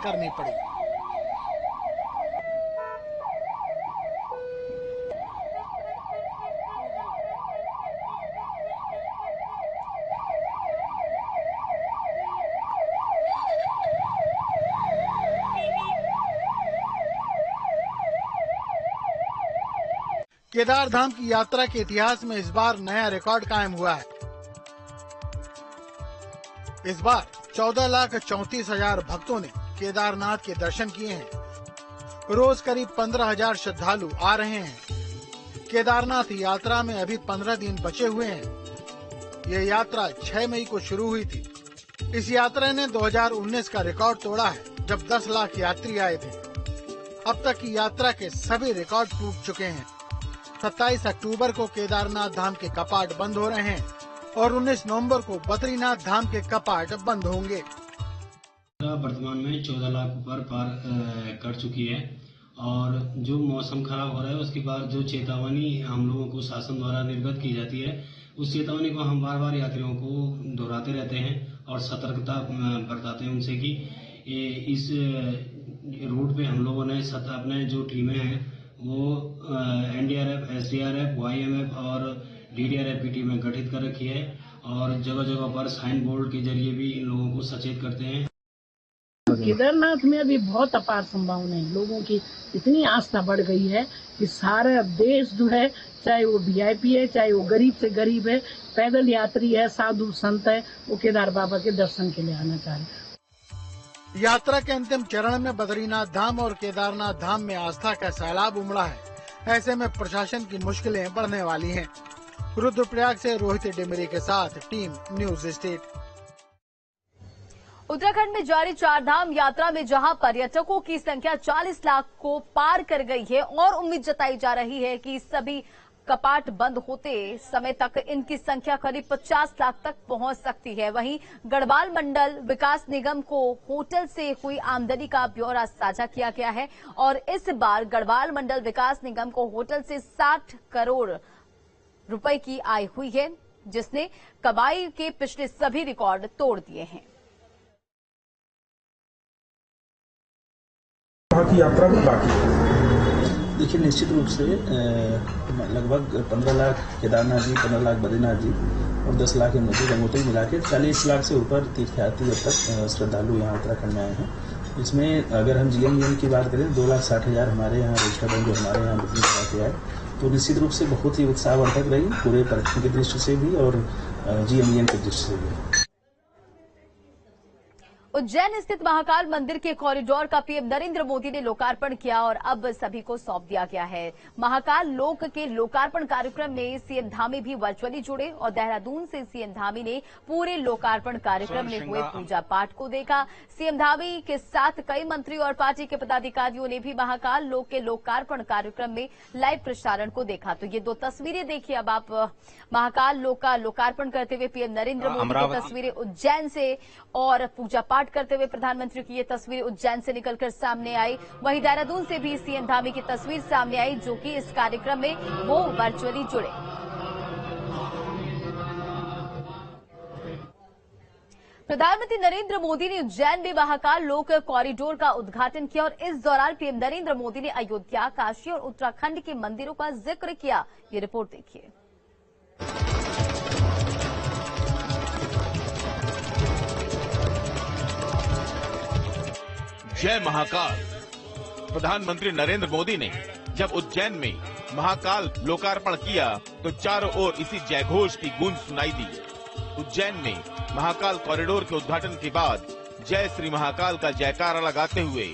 करनी पड़ी। केदार धाम की यात्रा के इतिहास में इस बार नया रिकॉर्ड कायम हुआ है। इस बार 14,34,000 भक्तों ने केदारनाथ के दर्शन किए हैं। रोज करीब 15,000 श्रद्धालु आ रहे हैं। केदारनाथ यात्रा में अभी 15 दिन बचे हुए हैं। ये यात्रा 6 मई को शुरू हुई थी। इस यात्रा ने 2019 का रिकॉर्ड तोड़ा है, जब 10 लाख यात्री आए थे। अब तक की यात्रा के सभी रिकॉर्ड टूट चुके हैं। 27 अक्टूबर को केदारनाथ धाम के कपाट बंद हो रहे हैं और 19 नवंबर को बद्रीनाथ धाम के कपाट बंद होंगे। वर्तमान में 14 लाख ऊपर पार कर चुकी है और जो मौसम खराब हो रहा है उसके बाद जो चेतावनी हम लोगों को शासन द्वारा निर्गत की जाती है, उस चेतावनी को हम बार बार यात्रियों को दोहराते रहते हैं और सतर्कता बरताते हैं उनसे कि इस रूट पे हम लोगों ने अपने जो टीमें हैं वो एनडीआरएफ, एसडीआरएफ, वाईएमएफ और डीडीआरएफ की टीमें गठित कर रखी है और जगह जगह पर साइन बोर्ड के जरिए भी इन लोगों को सचेत करते हैं। केदारनाथ में अभी बहुत अपार संभावना है। लोगों की इतनी आस्था बढ़ गई है कि सारा देश जो है, चाहे वो वीआईपी है, चाहे वो गरीब से गरीब है, पैदल यात्री है, साधु संत है, वो केदार बाबा के दर्शन के लिए आना चाह रहे हैं। यात्रा के अंतिम चरण में बद्रीनाथ धाम और केदारनाथ धाम में आस्था का सैलाब उमड़ा है। ऐसे में प्रशासन की मुश्किलें बढ़ने वाली हैं। रुद्रप्रयाग से रोहित डिमरी के साथ टीम न्यूज स्टेट। उत्तराखंड में जारी चारधाम यात्रा में जहां पर्यटकों की संख्या 40 लाख को पार कर गई है और उम्मीद जताई जा रही है कि सभी कपाट बंद होते समय तक इनकी संख्या करीब 50 लाख तक पहुंच सकती है। वहीं गढ़वाल मंडल विकास निगम को होटल से हुई आमदनी का ब्यौरा साझा किया गया है और इस बार गढ़वाल मंडल विकास निगम को होटल से 60 करोड़ रुपए की आय हुई है, जिसने कमाई के पिछले सभी रिकॉर्ड तोड़ दिए हैं। की यात्रा भी बाकी है। देखिए, निश्चित रूप से लगभग 15 लाख केदारनाथ जी, 15 लाख बद्रीनाथ जी और 10 लाख यमुनोत्री गंगोत्री मिला के 40 लाख से ऊपर तीर्थयात्री अब तक श्रद्धालु यहाँ उत्तराखंड में आए हैं। इसमें अगर हम जीएमईएन की बात करें 2,60,000 हमारे यहाँ रजिस्टर्ड जो हमारे यहाँ बुकिंग करा के आए, तो निश्चित रूप से बहुत ही उत्साहवर्धक रही, पूरे पर्यटन की दृष्टि से भी और जीएमईएन की दृष्टि से भी। उज्जैन स्थित महाकाल मंदिर के कॉरिडोर का पीएम नरेंद्र मोदी ने लोकार्पण किया और अब सभी को सौंप दिया गया है। महाकाल लोक के लोकार्पण कार्यक्रम में सीएम धामी भी वर्चुअली जुड़े और देहरादून से सीएम धामी ने पूरे लोकार्पण कार्यक्रम में हुए पूजा पाठ को देखा। सीएम धामी के साथ कई मंत्री और पार्टी के पदाधिकारियों ने भी महाकाल लोक के लोकार्पण कार्यक्रम में लाइव प्रसारण को देखा। तो ये 2 तस्वीरें देखिए अब आप, महाकाल लोक का लोकार्पण करते हुए पीएम नरेंद्र मोदी की तस्वीरें उज्जैन से और पूजा पाठ करते हुए प्रधानमंत्री की ये तस्वीर उज्जैन से निकलकर सामने आई। वहीं देहरादून से भी सीएम धामी की तस्वीर सामने आई, जो कि इस कार्यक्रम में वो वर्चुअली जुड़े। प्रधानमंत्री नरेंद्र मोदी ने उज्जैन में महाकाल लोक कॉरिडोर का उद्घाटन किया और इस दौरान पीएम नरेंद्र मोदी ने अयोध्या, काशी और उत्तराखंड के मंदिरों का जिक्र किया। ये रिपोर्ट देखिए। जय महाकाल। प्रधानमंत्री नरेंद्र मोदी ने जब उज्जैन में महाकाल लोकार्पण किया तो चारों ओर इसी जयघोष की गूंज सुनाई दी। उज्जैन में महाकाल कॉरिडोर के उद्घाटन के बाद जय श्री महाकाल का जयकारा लगाते हुए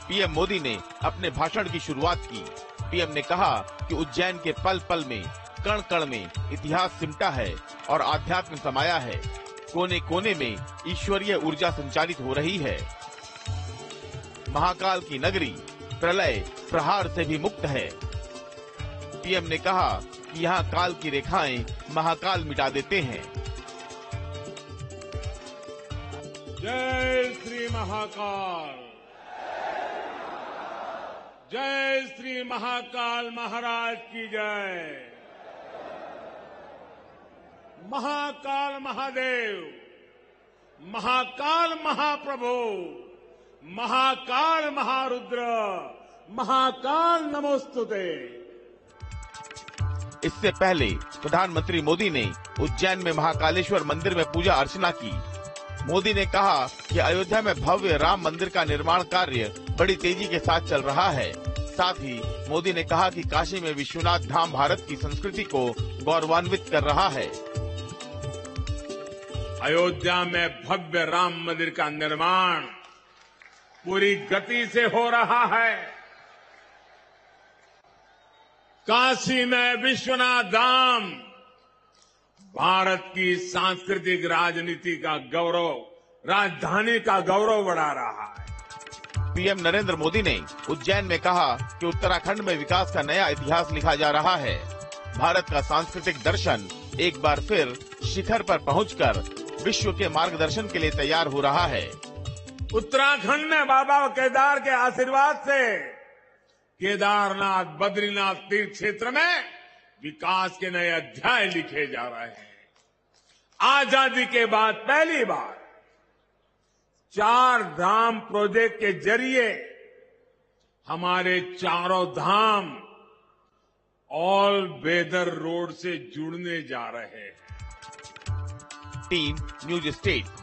पीएम मोदी ने अपने भाषण की शुरुआत की। पीएम ने कहा कि उज्जैन के पल पल में, कण कण में इतिहास सिमटा है और आध्यात्म समाया है। कोने कोने में ईश्वरीय ऊर्जा संचालित हो रही है। महाकाल की नगरी प्रलय प्रहार से भी मुक्त है। पीएम ने कहा कि यहाँ काल की रेखाएं महाकाल मिटा देते हैं। जय श्री महाकाल, जय श्री महाकाल महाराज की जय। महाकाल महादेव, महाकाल महाप्रभु, महाकाल महारुद्र महाकाल नमोस्तुते। इससे पहले प्रधानमंत्री मोदी ने उज्जैन में महाकालेश्वर मंदिर में पूजा अर्चना की। मोदी ने कहा कि अयोध्या में भव्य राम मंदिर का निर्माण कार्य बड़ी तेजी के साथ चल रहा है। साथ ही मोदी ने कहा कि काशी में विश्वनाथ धाम भारत की संस्कृति को गौरवान्वित कर रहा है। अयोध्या में भव्य राम मंदिर का निर्माण पूरी गति से हो रहा है। काशी में विश्वनाथ धाम भारत की सांस्कृतिक राजनीति का गौरव, राजधानी का गौरव बढ़ा रहा है। पीएम नरेंद्र मोदी ने उज्जैन में कहा कि उत्तराखंड में विकास का नया इतिहास लिखा जा रहा है। भारत का सांस्कृतिक दर्शन एक बार फिर शिखर पर पहुंचकर विश्व के मार्गदर्शन के लिए तैयार हो रहा है। उत्तराखंड में बाबा केदार के आशीर्वाद से केदारनाथ बद्रीनाथ तीर्थ क्षेत्र में विकास के नए अध्याय लिखे जा रहे हैं। आजादी के बाद पहली बार 4 धाम प्रोजेक्ट के जरिए हमारे चारों धाम ऑल वेदर रोड से जुड़ने जा रहे हैं। Team news state.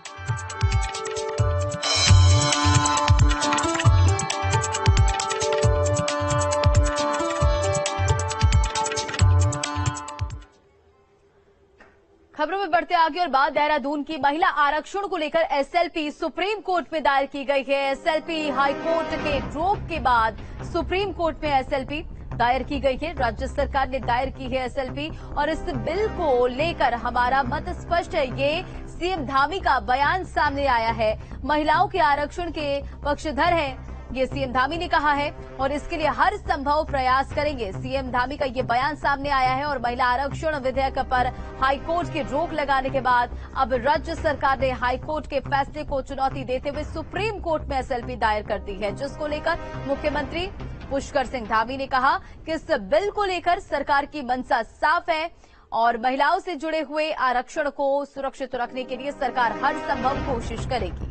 खबरों में बढ़ते आगे और बात देहरादून की महिला आरक्षण को लेकर एसएलपी सुप्रीम कोर्ट में दायर की गई है। एसएलपी हाई कोर्ट के रोक के बाद सुप्रीम कोर्ट में एसएलपी दायर की गई है। राज्य सरकार ने दायर की है एसएलपी और इस बिल को लेकर हमारा मत स्पष्ट है। ये सीएम धामी का बयान सामने आया है। महिलाओं के आरक्षण के पक्षधर हैं, ये सीएम धामी ने कहा है और इसके लिए हर संभव प्रयास करेंगे। सीएम धामी का ये बयान सामने आया है और महिला आरक्षण विधेयक पर हाईकोर्ट की रोक लगाने के बाद अब राज्य सरकार ने हाईकोर्ट के फैसले को चुनौती देते हुए सुप्रीम कोर्ट में एसएलपी दायर कर दी है, जिसको लेकर मुख्यमंत्री पुष्कर सिंह धामी ने कहा कि इस बिल को लेकर सरकार की मंशा साफ है और महिलाओं से जुड़े हुए आरक्षण को सुरक्षित रखने के लिए सरकार हर संभव कोशिश करेगी।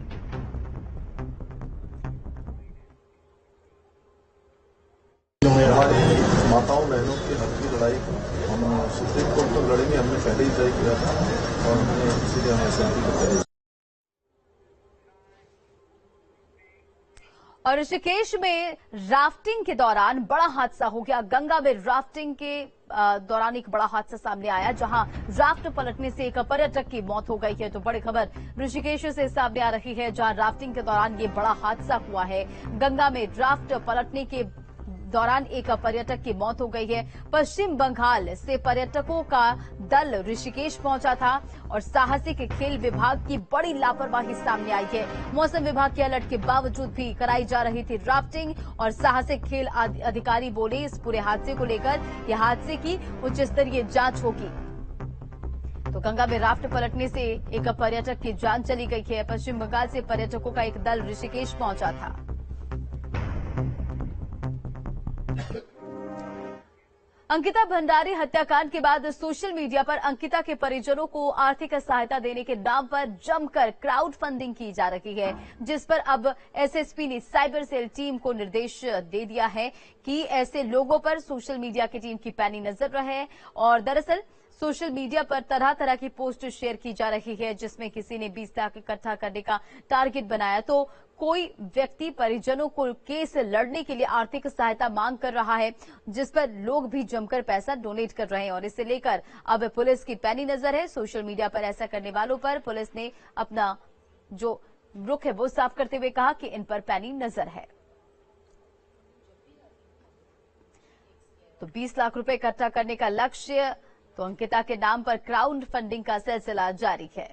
हमारी माताओं बहनों के हक की लड़ाई हम सुप्रीम कोर्ट तक लड़ेंगे। हमने पहले ही तय किया था और हमने इसीलिए हम एसएलपी को करेंगे। और ऋषिकेश में राफ्टिंग के दौरान बड़ा हादसा हो गया। गंगा में राफ्टिंग के दौरान एक बड़ा हादसा सामने आया, जहां राफ्ट पलटने से एक पर्यटक की मौत हो गई है। तो बड़ी खबर ऋषिकेश से सामने आ रही है, जहां राफ्टिंग के दौरान ये बड़ा हादसा हुआ है। गंगा में राफ्ट पलटने के दौरान एक पर्यटक की मौत हो गई है। पश्चिम बंगाल से पर्यटकों का दल ऋषिकेश पहुंचा था और साहसिक खेल विभाग की बड़ी लापरवाही सामने आई है। मौसम विभाग के अलर्ट के बावजूद भी कराई जा रही थी राफ्टिंग और साहसिक खेल अधिकारी बोले इस पूरे हादसे को लेकर यह हादसे की उच्च स्तरीय जांच होगी। तो गंगा में राफ्ट पलटने से एक पर्यटक की जान चली गई है। पश्चिम बंगाल से पर्यटकों का एक दल ऋषिकेश पहुंचा था। अंकिता भंडारी हत्याकांड के बाद सोशल मीडिया पर अंकिता के परिजनों को आर्थिक सहायता देने के नाम पर जमकर क्राउड फंडिंग की जा रही है, जिस पर अब एसएसपी ने साइबर सेल टीम को निर्देश दे दिया है कि ऐसे लोगों पर सोशल मीडिया की टीम की पैनी नजर रहे। और दरअसल सोशल मीडिया पर तरह तरह की पोस्ट शेयर की जा रही है, जिसमें किसी ने 20 लाख इकट्ठा करने का टारगेट बनाया तो कोई व्यक्ति परिजनों को केस लड़ने के लिए आर्थिक सहायता मांग कर रहा है, जिस पर लोग भी जमकर पैसा डोनेट कर रहे हैं। और इसे लेकर अब पुलिस की पैनी नजर है। सोशल मीडिया पर ऐसा करने वालों पर पुलिस ने अपना जो रुख है वो साफ करते हुए कहा कि इन पर पैनी नजर है। तो 20 लाख रुपए इकट्ठा करने का लक्ष्य, तो अंकिता के नाम पर क्राउड फंडिंग का सिलसिला जारी है।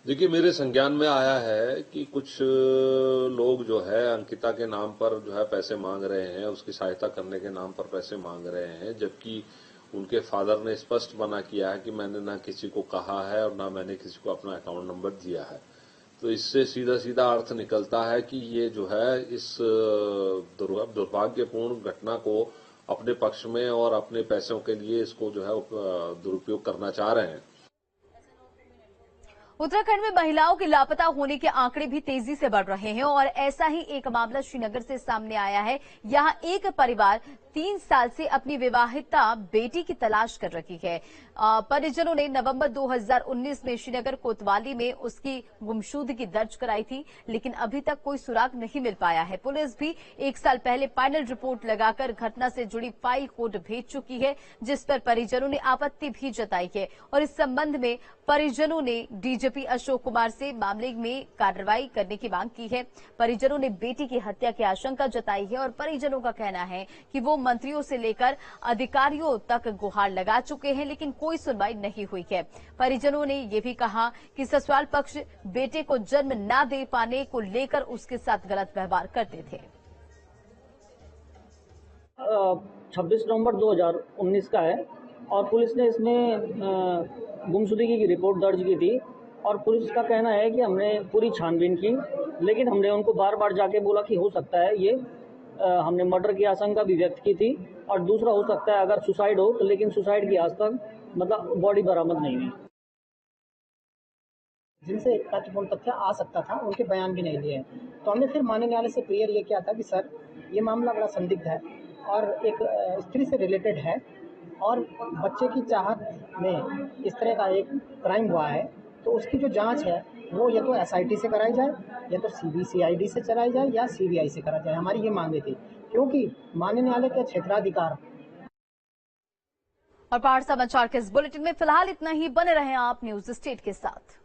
देखिए, मेरे संज्ञान में आया है कि कुछ लोग जो है अंकिता के नाम पर जो है पैसे मांग रहे हैं, उसकी सहायता करने के नाम पर पैसे मांग रहे हैं, जबकि उनके फादर ने स्पष्ट मना किया है कि मैंने ना किसी को कहा है और ना मैंने किसी को अपना अकाउंट नंबर दिया है। तो इससे सीधा सीधा अर्थ निकलता है कि ये जो है इस दुर्भाग्यपूर्ण घटना को अपने पक्ष में और अपने पैसों के लिए इसको जो है दुरुपयोग करना चाह रहे हैं। उत्तराखंड में महिलाओं के लापता होने के आंकड़े भी तेजी से बढ़ रहे हैं और ऐसा ही एक मामला श्रीनगर से सामने आया है। यहां एक परिवार 3 साल से अपनी विवाहिता बेटी की तलाश कर रही है। परिजनों ने नवंबर 2019 में श्रीनगर कोतवाली में उसकी गुमशुदगी दर्ज कराई थी, लेकिन अभी तक कोई सुराग नहीं मिल पाया है। पुलिस भी 1 साल पहले फाइनल रिपोर्ट लगाकर घटना से जुड़ी फाइल कोर्ट भेज चुकी है, जिस पर परिजनों ने आपत्ति भी जताई है और इस संबंध में परिजनों ने डीजीपी अशोक कुमार से मामले में कार्रवाई करने की मांग की है। परिजनों ने बेटी की हत्या की आशंका जताई है और परिजनों का कहना है कि वो मंत्रियों से लेकर अधिकारियों तक गुहार लगा चुके हैं, लेकिन कोई सुनवाई नहीं हुई है। परिजनों ने ये भी कहा कि ससुराल पक्ष बेटे को जन्म न दे पाने को लेकर उसके साथ गलत व्यवहार करते थे। 26 नवंबर 2019 का है और पुलिस ने इसमें गुमशुदगी की रिपोर्ट दर्ज की थी और पुलिस का कहना है कि हमने पूरी छानबीन की, लेकिन हमने उनको बार बार जाके बोला कि हो सकता है ये हमने मर्डर की आशंका भी व्यक्त की थी और दूसरा हो सकता है अगर सुसाइड हो तो, लेकिन सुसाइड की आज तक मतलब बॉडी बरामद नहीं हुई। जिनसे तथ्यपूर्ण तथ्य आ सकता था उनके बयान भी नहीं दिए, तो हमने फिर माननीय न्यायालय से क्लियर ये किया था कि सर ये मामला बड़ा संदिग्ध है और एक स्त्री से रिलेटेड है और बच्चे की चाहत में इस तरह का एक क्राइम हुआ है, तो उसकी जो जांच है वो या तो एसआईटी से कराई जाए या तो सीबीसीआईडी से चलाई जाए या सीबीआई से करा जाए। हमारी ये मांगे थी, क्योंकि माननीय न्यायालय के क्षेत्राधिकार। और पहाड़ समाचार के इस बुलेटिन में फिलहाल इतना ही। बने रहें आप न्यूज स्टेट के साथ।